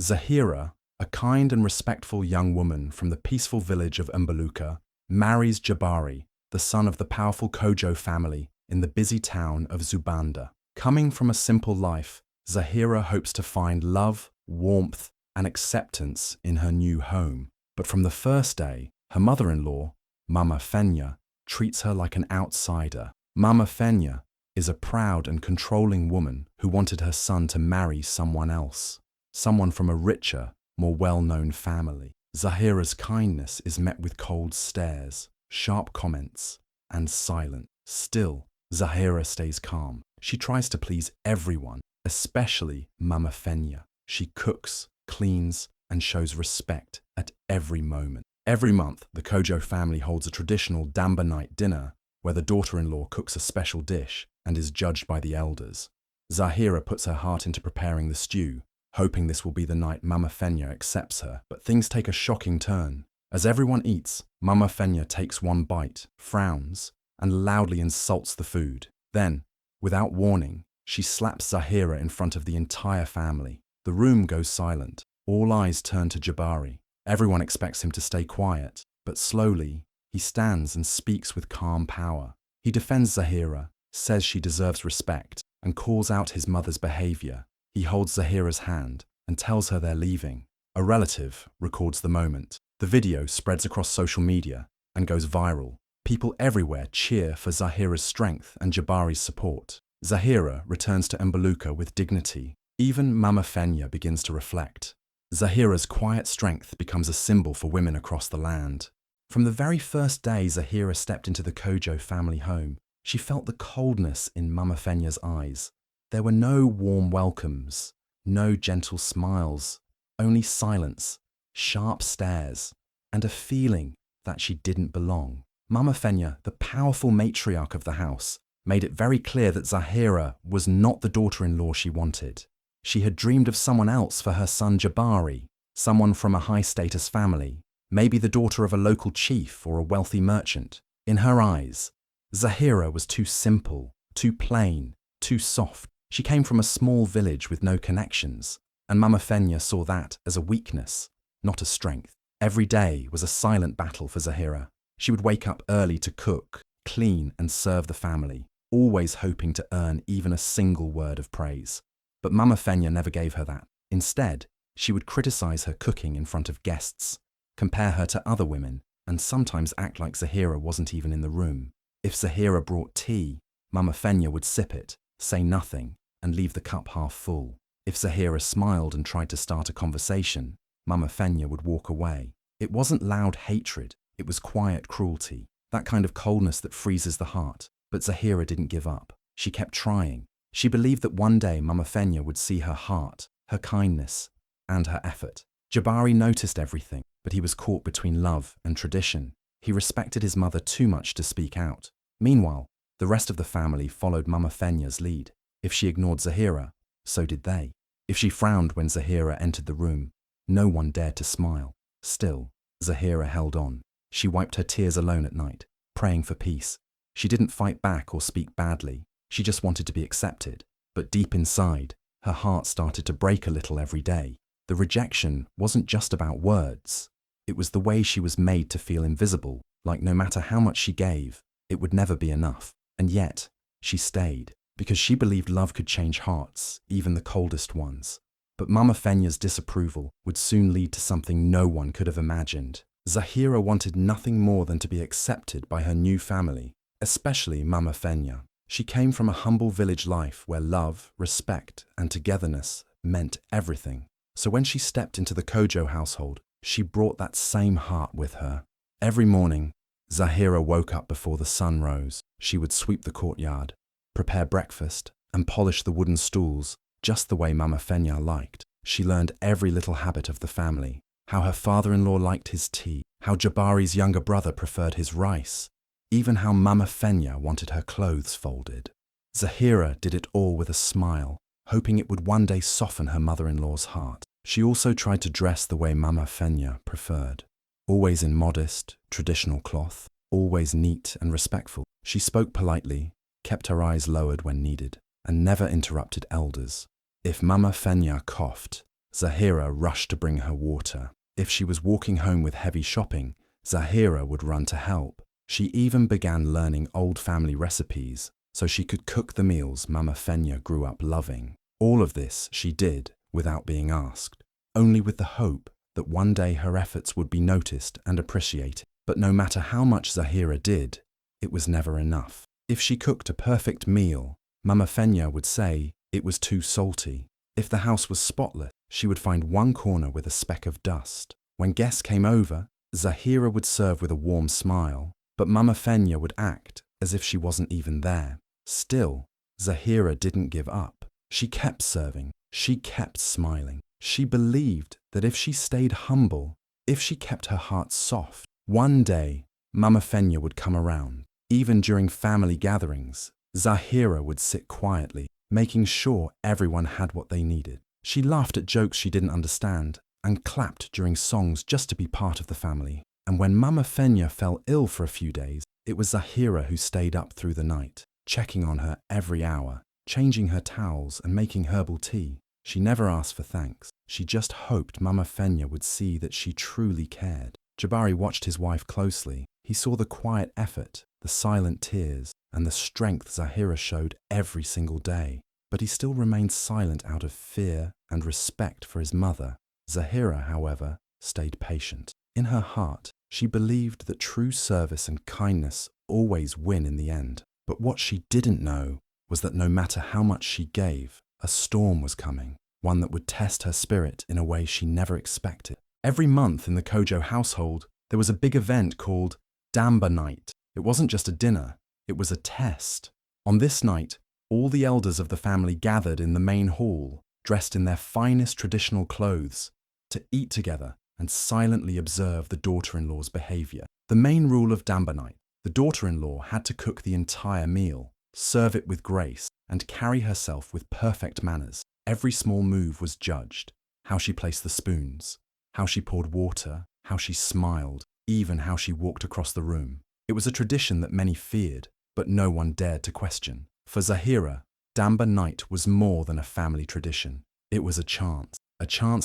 Zahira, a kind and respectful young woman from the peaceful village of Mbaluka, marries Jabari, the son of the powerful Kojo family in the busy town of Zubanda. Coming from a simple life, Zahira hopes to find love, warmth, and acceptance in her new home. But from the first day, her mother-in-law, Mama Fenya, treats her like an outsider. Mama Fenya is a proud and controlling woman who wanted her son to marry someone else, someone from a richer, more well-known family. Zahira's kindness is met with cold stares, sharp comments, and silence. Still, Zahira stays calm. She tries to please everyone, especially Mama Fenya. She cooks, cleans, and shows respect at every moment. Every month, the Kojo family holds a traditional Damber night dinner where the daughter-in-law cooks a special dish and is judged by the elders. Zahira puts her heart into preparing the stew, hoping this will be the night Mama Fenya accepts her. But things take a shocking turn. As everyone eats, Mama Fenya takes one bite, frowns, and loudly insults the food. Then, without warning, she slaps Zahira in front of the entire family. The room goes silent. All eyes turn to Jabari. Everyone expects him to stay quiet, but slowly, he stands and speaks with calm power. He defends Zahira, says she deserves respect, and calls out his mother's behavior. He holds Zahira's hand and tells her they're leaving. A relative records the moment. The video spreads across social media and goes viral. People everywhere cheer for Zahira's strength and Jabari's support. Zahira returns to Mbaluka with dignity. Even Mama Fenya begins to reflect. Zahira's quiet strength becomes a symbol for women across the land. From the very first day Zahira stepped into the Kojo family home, she felt the coldness in Mama Fenya's eyes. There were no warm welcomes, no gentle smiles, only silence, sharp stares, and a feeling that she didn't belong. Mama Fenya, the powerful matriarch of the house, made it very clear that Zahira was not the daughter-in-law she wanted. She had dreamed of someone else for her son Jabari, someone from a high-status family, maybe the daughter of a local chief or a wealthy merchant. In her eyes, Zahira was too simple, too plain, too soft. She came from a small village with no connections, and Mama Fenya saw that as a weakness, not a strength. Every day was a silent battle for Zahira. She would wake up early to cook, clean, and serve the family, always hoping to earn even a single word of praise. But Mama Fenya never gave her that. Instead, she would criticize her cooking in front of guests, compare her to other women, and sometimes act like Zahira wasn't even in the room. If Zahira brought tea, Mama Fenya would sip it, say nothing, and leave the cup half full. If Zahira smiled and tried to start a conversation, Mama Fenya would walk away. It wasn't loud hatred, it was quiet cruelty, that kind of coldness that freezes the heart. But Zahira didn't give up. She kept trying. She believed that one day Mama Fenya would see her heart, her kindness, and her effort. Jabari noticed everything, but he was caught between love and tradition. He respected his mother too much to speak out. Meanwhile, the rest of the family followed Mama Fenya's lead. If she ignored Zahira, so did they. If she frowned when Zahira entered the room, no one dared to smile. Still, Zahira held on. She wiped her tears alone at night, praying for peace. She didn't fight back or speak badly. She just wanted to be accepted. But deep inside, her heart started to break a little every day. The rejection wasn't just about words. It was the way she was made to feel invisible, like no matter how much she gave, it would never be enough. And yet, she stayed, because she believed love could change hearts, even the coldest ones. But Mama Fenya's disapproval would soon lead to something no one could have imagined. Zahira wanted nothing more than to be accepted by her new family, especially Mama Fenya. She came from a humble village life where love, respect, and togetherness meant everything. So when she stepped into the Kojo household, she brought that same heart with her. Every morning, Zahira woke up before the sun rose. She would sweep the courtyard, prepare breakfast, and polish the wooden stools just the way Mama Fenya liked. She learned every little habit of the family, how her father-in-law liked his tea, how Jabari's younger brother preferred his rice, even how Mama Fenya wanted her clothes folded. Zahira did it all with a smile, hoping it would one day soften her mother-in-law's heart. She also tried to dress the way Mama Fenya preferred, always in modest, traditional cloth, always neat and respectful. She spoke politely, kept her eyes lowered when needed, and never interrupted elders. If Mama Fenya coughed, Zahira rushed to bring her water. If she was walking home with heavy shopping, Zahira would run to help. She even began learning old family recipes so she could cook the meals Mama Fenya grew up loving. All of this she did without being asked, only with the hope that one day her efforts would be noticed and appreciated. But no matter how much Zahira did, it was never enough. If she cooked a perfect meal, Mama Fenya would say it was too salty. If the house was spotless, she would find one corner with a speck of dust. When guests came over, Zahira would serve with a warm smile, but Mama Fenya would act as if she wasn't even there. Still, Zahira didn't give up. She kept serving. She kept smiling. She believed that if she stayed humble, if she kept her heart soft, one day Mama Fenya would come around. Even during family gatherings, Zahira would sit quietly, making sure everyone had what they needed. She laughed at jokes she didn't understand and clapped during songs just to be part of the family. And when Mama Fenya fell ill for a few days, it was Zahira who stayed up through the night, checking on her every hour, changing her towels and making herbal tea. She never asked for thanks. She just hoped Mama Fenya would see that she truly cared. Jabari watched his wife closely. He saw the quiet effort, the silent tears, and the strength Zahira showed every single day. But he still remained silent out of fear and respect for his mother. Zahira, however, stayed patient. In her heart, she believed that true service and kindness always win in the end. But what she didn't know was that no matter how much she gave, a storm was coming, one that would test her spirit in a way she never expected. Every month in the Kojo household, there was a big event called Damber night. It wasn't just a dinner, it was a test. On this night, all the elders of the family gathered in the main hall, dressed in their finest traditional clothes, to eat together and silently observe the daughter-in-law's behavior. The main rule of Damber night: the daughter-in-law had to cook the entire meal, serve it with grace, and carry herself with perfect manners. Every small move was judged: how she placed the spoons, how she poured water, how she smiled, even how she walked across the room. It was a tradition that many feared, but no one dared to question. For Zahira, Damber night was more than a family tradition. It was a chance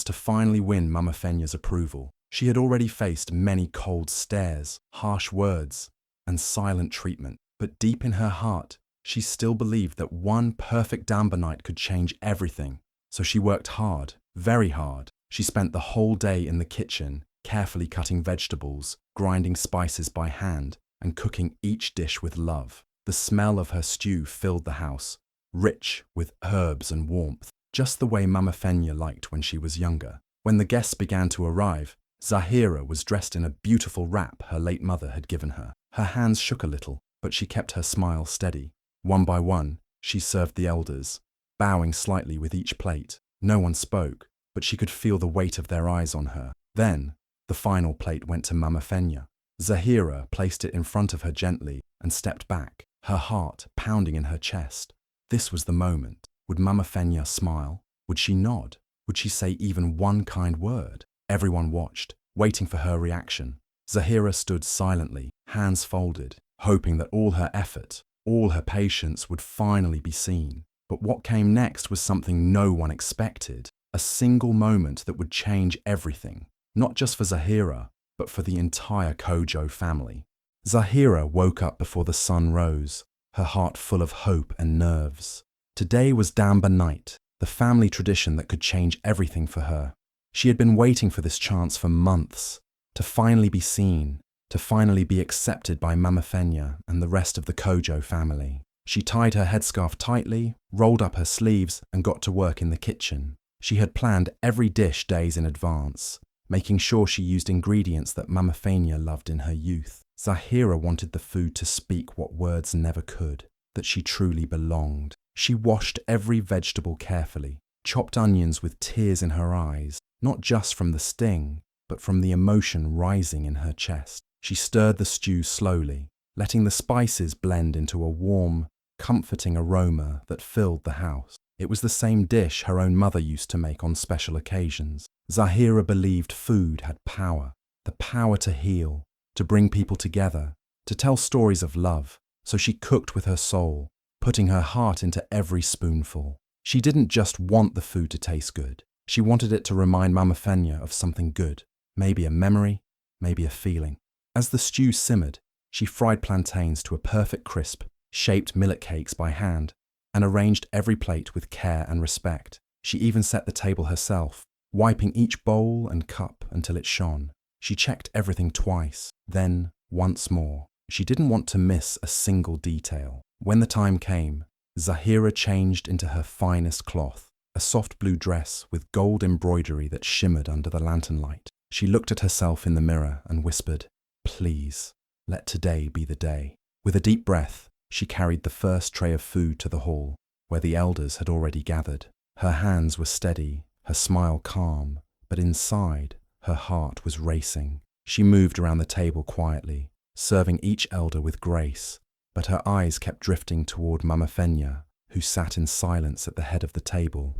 to finally win Mama Fenya's approval. She had already faced many cold stares, harsh words, and silent treatment, but deep in her heart, she still believed that one perfect Damber night could change everything. So she worked hard, very hard. She spent the whole day in the kitchen, carefully cutting vegetables, grinding spices by hand, and cooking each dish with love. The smell of her stew filled the house, rich with herbs and warmth, just the way Mama Fenya liked when she was younger. When the guests began to arrive, Zahira was dressed in a beautiful wrap her late mother had given her. Her hands shook a little, but she kept her smile steady. One by one, she served the elders, bowing slightly with each plate. No one spoke, but she could feel the weight of their eyes on her. Then, the final plate went to Mama Fenya. Zahira placed it in front of her gently and stepped back, her heart pounding in her chest. This was the moment. Would Mama Fenya smile? Would she nod? Would she say even one kind word? Everyone watched, waiting for her reaction. Zahira stood silently, hands folded, hoping that all her effort, all her patience would finally be seen. But what came next was something no one expected. A single moment that would change everything. Not just for Zahira, but for the entire Kojo family. Zahira woke up before the sun rose, her heart full of hope and nerves. Today was Damber night, the family tradition that could change everything for her. She had been waiting for this chance for months, to finally be seen, to finally be accepted by Mama Fenya and the rest of the Kojo family. She tied her headscarf tightly, rolled up her sleeves, and got to work in the kitchen. She had planned every dish days in advance, making sure she used ingredients that Mama Fenya loved in her youth. Zahira wanted the food to speak what words never could, that she truly belonged. She washed every vegetable carefully, chopped onions with tears in her eyes, not just from the sting, but from the emotion rising in her chest. She stirred the stew slowly, letting the spices blend into a warm, comforting aroma that filled the house. It was the same dish her own mother used to make on special occasions. Zahira believed food had power, the power to heal, to bring people together, to tell stories of love. So she cooked with her soul, putting her heart into every spoonful. She didn't just want the food to taste good. She wanted it to remind Mama Fenya of something good, maybe a memory, maybe a feeling. As the stew simmered, she fried plantains to a perfect crisp, shaped millet cakes by hand, and arranged every plate with care and respect. She even set the table herself, wiping each bowl and cup until it shone. She checked everything twice, then once more. She didn't want to miss a single detail. When the time came, Zahira changed into her finest cloth, a soft blue dress with gold embroidery that shimmered under the lantern light. She looked at herself in the mirror and whispered, "Please, let today be the day." With a deep breath, she carried the first tray of food to the hall, where the elders had already gathered. Her hands were steady, her smile calm, but inside, her heart was racing. She moved around the table quietly, serving each elder with grace, but her eyes kept drifting toward Mama Fenya, who sat in silence at the head of the table.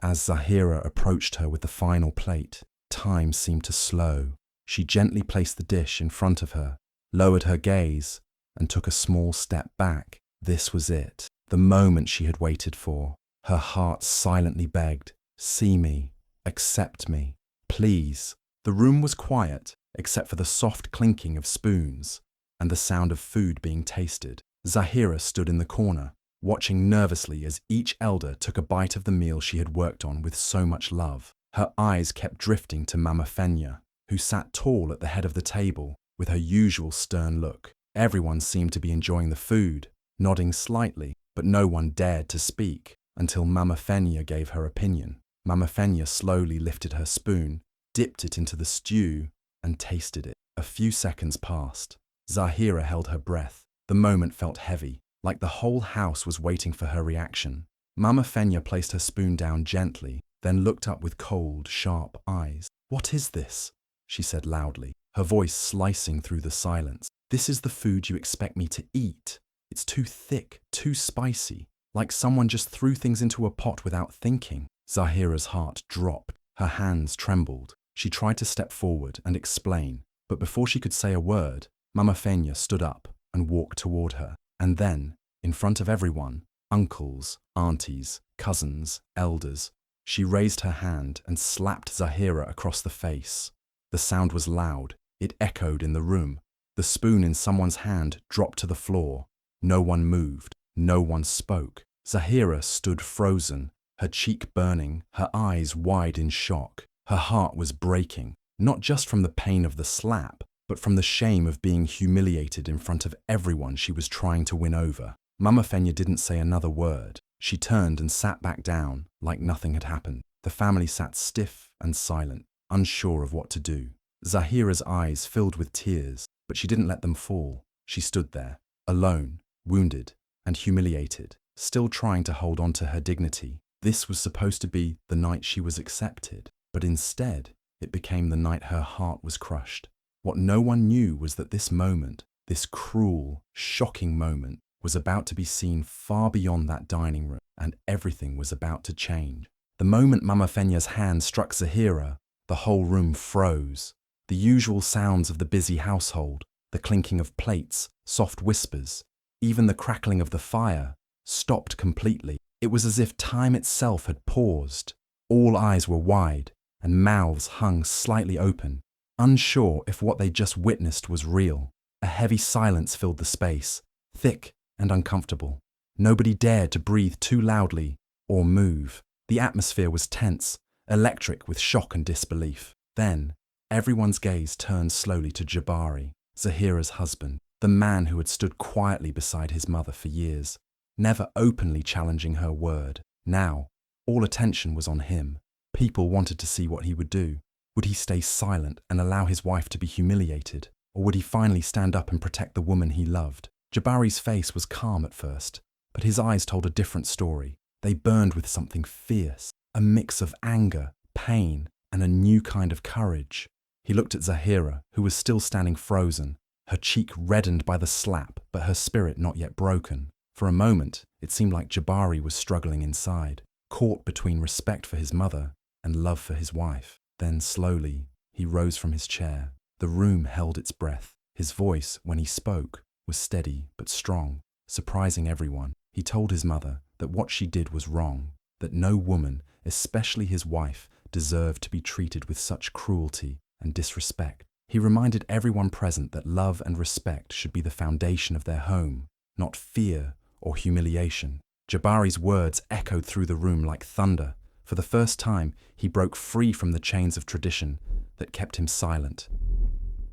As Zahira approached her with the final plate, time seemed to slow. She gently placed the dish in front of her, lowered her gaze, and took a small step back. This was it, the moment she had waited for. Her heart silently begged, "See me, accept me, please." The room was quiet, except for the soft clinking of spoons and the sound of food being tasted. Zahira stood in the corner, watching nervously as each elder took a bite of the meal she had worked on with so much love. Her eyes kept drifting to Mama Fenya, who sat tall at the head of the table with her usual stern look. Everyone seemed to be enjoying the food, nodding slightly, but no one dared to speak until Mama Fenya gave her opinion. Mama Fenya slowly lifted her spoon, dipped it into the stew, and tasted it. A few seconds passed. Zahira held her breath. The moment felt heavy, like the whole house was waiting for her reaction. Mama Fenya placed her spoon down gently, then looked up with cold, sharp eyes. "What is this?" she said loudly, her voice slicing through the silence. "This is the food you expect me to eat. It's too thick, too spicy, like someone just threw things into a pot without thinking." Zahira's heart dropped. Her hands trembled. She tried to step forward and explain, but before she could say a word, Mama Fenya stood up and walked toward her. And then, in front of everyone, uncles, aunties, cousins, elders, she raised her hand and slapped Zahira across the face. The sound was loud. It echoed in the room. The spoon in someone's hand dropped to the floor. No one moved. No one spoke. Zahira stood frozen, her cheek burning, her eyes wide in shock. Her heart was breaking, not just from the pain of the slap, but from the shame of being humiliated in front of everyone she was trying to win over. Mama Fenya didn't say another word. She turned and sat back down, like nothing had happened. The family sat stiff and silent, unsure of what to do. Zahira's eyes filled with tears, but she didn't let them fall. She stood there, alone, wounded, and humiliated, still trying to hold on to her dignity. This was supposed to be the night she was accepted, but instead, it became the night her heart was crushed. What no one knew was that this moment, this cruel, shocking moment, was about to be seen far beyond that dining room, and everything was about to change. The moment Mama Fenya's hand struck Zahira, the whole room froze. The usual sounds of the busy household, the clinking of plates, soft whispers, even the crackling of the fire, stopped completely. It was as if time itself had paused. All eyes were wide, and mouths hung slightly open, unsure if what they just witnessed was real. A heavy silence filled the space, thick and uncomfortable. Nobody dared to breathe too loudly or move. The atmosphere was tense, electric with shock and disbelief. Then, everyone's gaze turned slowly to Jabari, Zahira's husband, the man who had stood quietly beside his mother for years, never openly challenging her word. Now, all attention was on him. People wanted to see what he would do. Would he stay silent and allow his wife to be humiliated? Or would he finally stand up and protect the woman he loved? Jabari's face was calm at first, but his eyes told a different story. They burned with something fierce, a mix of anger, pain, and a new kind of courage. He looked at Zahira, who was still standing frozen, her cheek reddened by the slap, but her spirit not yet broken. For a moment, it seemed like Jabari was struggling inside, caught between respect for his mother and love for his wife. Then slowly, he rose from his chair. The room held its breath. His voice, when he spoke, was steady but strong, surprising everyone. He told his mother that what she did was wrong, that no woman, especially his wife, deserved to be treated with such cruelty and disrespect. He reminded everyone present that love and respect should be the foundation of their home, not fear or humiliation. Jabari's words echoed through the room like thunder. For the first time, he broke free from the chains of tradition that kept him silent.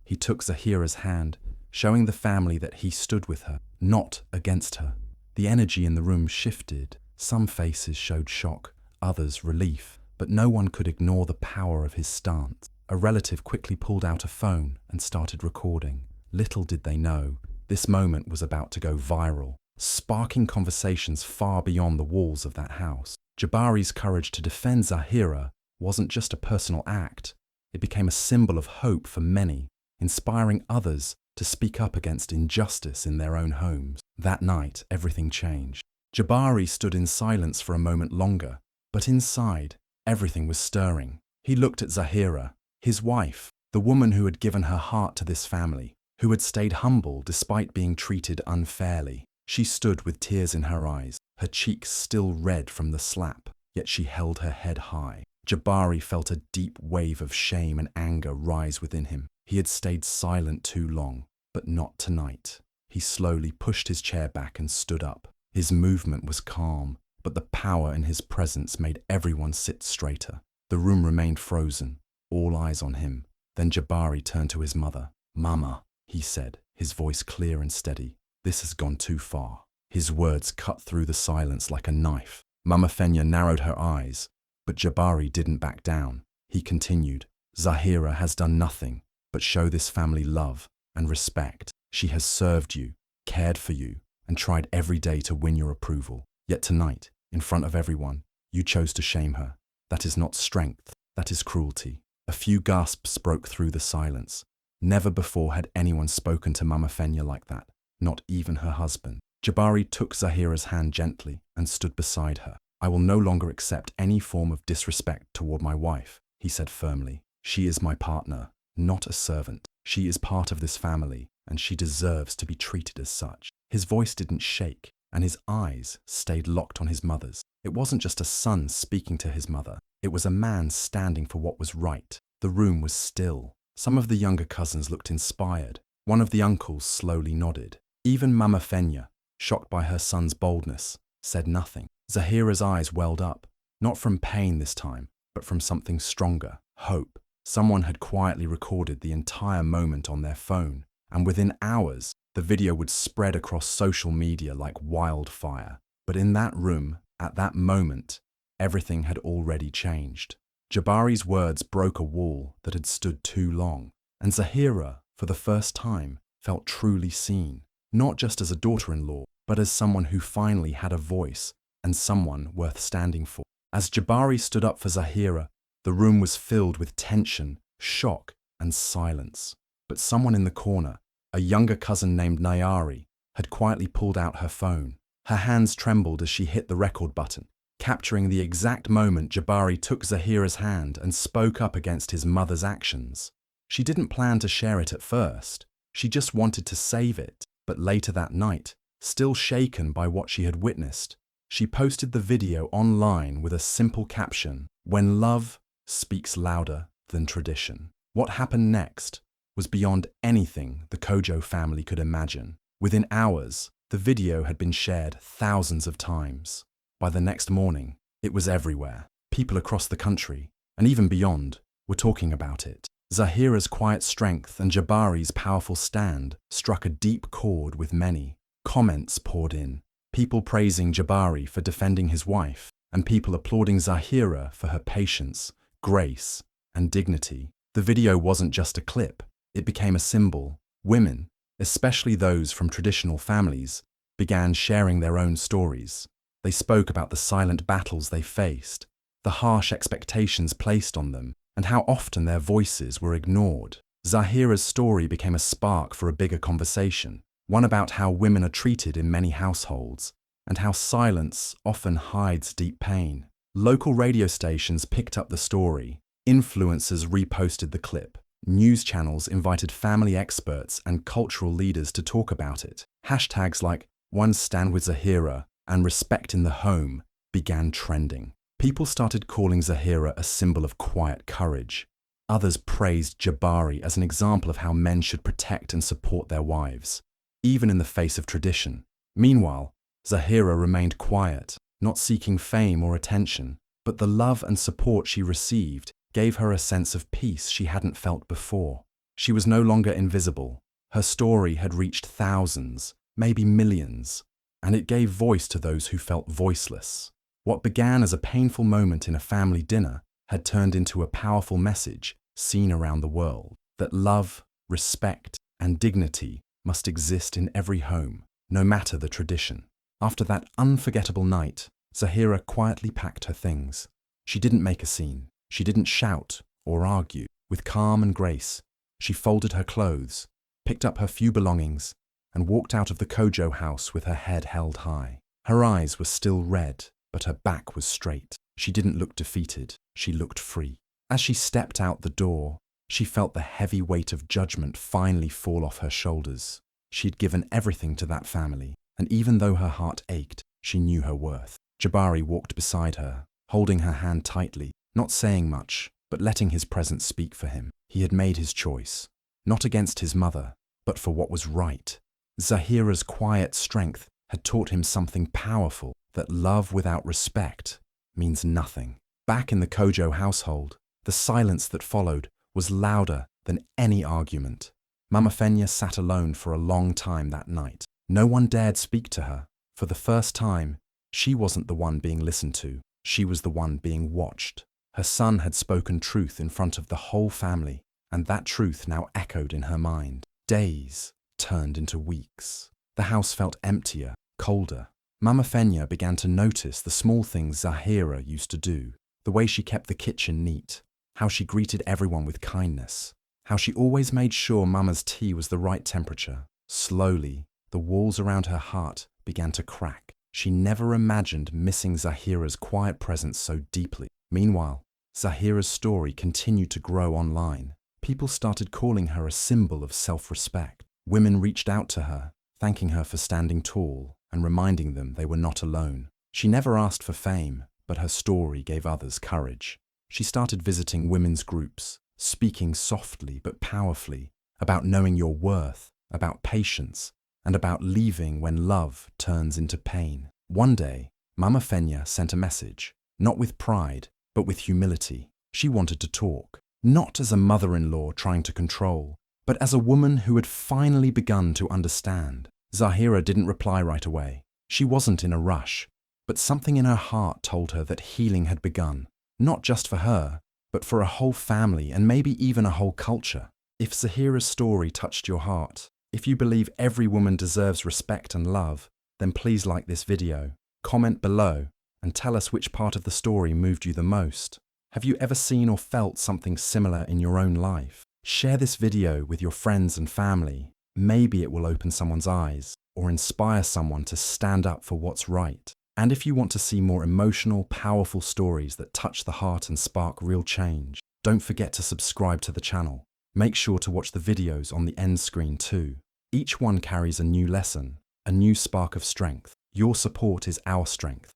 He took Zahira's hand, showing the family that he stood with her, not against her. The energy in the room shifted. Some faces showed shock, others relief, but no one could ignore the power of his stance. A relative quickly pulled out a phone and started recording. Little did they know, this moment was about to go viral, sparking conversations far beyond the walls of that house. Jabari's courage to defend Zahira wasn't just a personal act, it became a symbol of hope for many, inspiring others to speak up against injustice in their own homes. That night, everything changed. Jabari stood in silence for a moment longer, but inside, everything was stirring. He looked at Zahira, his wife, the woman who had given her heart to this family, who had stayed humble despite being treated unfairly. She stood with tears in her eyes, her cheeks still red from the slap, yet she held her head high. Jabari felt a deep wave of shame and anger rise within him. He had stayed silent too long, but not tonight. He slowly pushed his chair back and stood up. His movement was calm, but the power in his presence made everyone sit straighter. The room remained frozen, all eyes on him. Then Jabari turned to his mother. "Mama," he said, his voice clear and steady. "This has gone too far." His words cut through the silence like a knife. Mama Fenya narrowed her eyes, but Jabari didn't back down. He continued, "Zahira has done nothing but show this family love and respect. She has served you, cared for you, and tried every day to win your approval. Yet tonight, in front of everyone, you chose to shame her. That is not strength, that is cruelty." A few gasps broke through the silence. Never before had anyone spoken to Mama Fenya like that, not even her husband. Jabari took Zahira's hand gently and stood beside her. "I will no longer accept any form of disrespect toward my wife," he said firmly. "She is my partner, not a servant. She is part of this family, and she deserves to be treated as such." His voice didn't shake, and his eyes stayed locked on his mother's. It wasn't just a son speaking to his mother. It was a man standing for what was right. The room was still. Some of the younger cousins looked inspired. One of the uncles slowly nodded. Even Mama Fenya, shocked by her son's boldness, said nothing. Zahira's eyes welled up, not from pain this time, but from something stronger, hope. Someone had quietly recorded the entire moment on their phone, and within hours, the video would spread across social media like wildfire. But in that room, at that moment, everything had already changed. Jabari's words broke a wall that had stood too long, and Zahira, for the first time, felt truly seen, not just as a daughter-in-law, but as someone who finally had a voice and someone worth standing for. As Jabari stood up for Zahira, the room was filled with tension, shock, and silence. But someone in the corner, a younger cousin named Nayari, had quietly pulled out her phone. Her hands trembled as she hit the record button, capturing the exact moment Jabari took Zahira's hand and spoke up against his mother's actions. She didn't plan to share it at first. She just wanted to save it. But later that night, still shaken by what she had witnessed, she posted the video online with a simple caption, "When love speaks louder than tradition." What happened next was beyond anything the Kojo family could imagine. Within hours, the video had been shared thousands of times. By the next morning, it was everywhere. People across the country, and even beyond, were talking about it. Zahira's quiet strength and Jabari's powerful stand struck a deep chord with many. Comments poured in, people praising Jabari for defending his wife, and people applauding Zahira for her patience, grace, and dignity. The video wasn't just a clip, it became a symbol. Women, especially those from traditional families, began sharing their own stories. They spoke about the silent battles they faced, the harsh expectations placed on them, and how often their voices were ignored. Zahira's story became a spark for a bigger conversation, one about how women are treated in many households, and how silence often hides deep pain. Local radio stations picked up the story, influencers reposted the clip, news channels invited family experts and cultural leaders to talk about it. Hashtags like "One Stand with Zahira" and "Respect in the Home" began trending. People started calling Zahira a symbol of quiet courage. Others praised Jabari as an example of how men should protect and support their wives, even in the face of tradition. Meanwhile, Zahira remained quiet, not seeking fame or attention, but the love and support she received gave her a sense of peace she hadn't felt before. She was no longer invisible. Her story had reached thousands, maybe millions, and it gave voice to those who felt voiceless. What began as a painful moment in a family dinner had turned into a powerful message seen around the world, that love, respect, and dignity must exist in every home, no matter the tradition. After that unforgettable night, Zahira quietly packed her things. She didn't make a scene. She didn't shout or argue. With calm and grace, she folded her clothes, picked up her few belongings, and walked out of the Kojo house with her head held high. Her eyes were still red, but her back was straight. She didn't look defeated. She looked free. As she stepped out the door, she felt the heavy weight of judgment finally fall off her shoulders. She had given everything to that family, and even though her heart ached, she knew her worth. Jabari walked beside her, holding her hand tightly, not saying much, but letting his presence speak for him. He had made his choice, not against his mother, but for what was right. Zahira's quiet strength had taught him something powerful, that love without respect means nothing. Back in the Kojo household, the silence that followed was louder than any argument. Mama Fenya sat alone for a long time that night. No one dared speak to her. For the first time, she wasn't the one being listened to. She was the one being watched. Her son had spoken truth in front of the whole family, and that truth now echoed in her mind. Days turned into weeks. The house felt emptier, colder. Mama Fenya began to notice the small things Zahira used to do, the way she kept the kitchen neat, how she greeted everyone with kindness, how she always made sure Mama's tea was the right temperature. Slowly, the walls around her heart began to crack. She never imagined missing Zahira's quiet presence so deeply. Meanwhile, Zahira's story continued to grow online. People started calling her a symbol of self-respect. Women reached out to her, thanking her for standing tall and reminding them they were not alone. She never asked for fame, but her story gave others courage. She started visiting women's groups, speaking softly but powerfully about knowing your worth, about patience, and about leaving when love turns into pain. One day, Mama Fenya sent a message, not with pride, but with humility. She wanted to talk, not as a mother-in-law trying to control, but as a woman who had finally begun to understand. Zahira didn't reply right away. She wasn't in a rush, but something in her heart told her that healing had begun, not just for her, but for a whole family and maybe even a whole culture. If Zahira's story touched your heart, if you believe every woman deserves respect and love, then please like this video, comment below, and tell us which part of the story moved you the most. Have you ever seen or felt something similar in your own life? Share this video with your friends and family. Maybe it will open someone's eyes or inspire someone to stand up for what's right. And if you want to see more emotional, powerful stories that touch the heart and spark real change, don't forget to subscribe to the channel. Make sure to watch the videos on the end screen too. Each one carries a new lesson, a new spark of strength. Your support is our strength.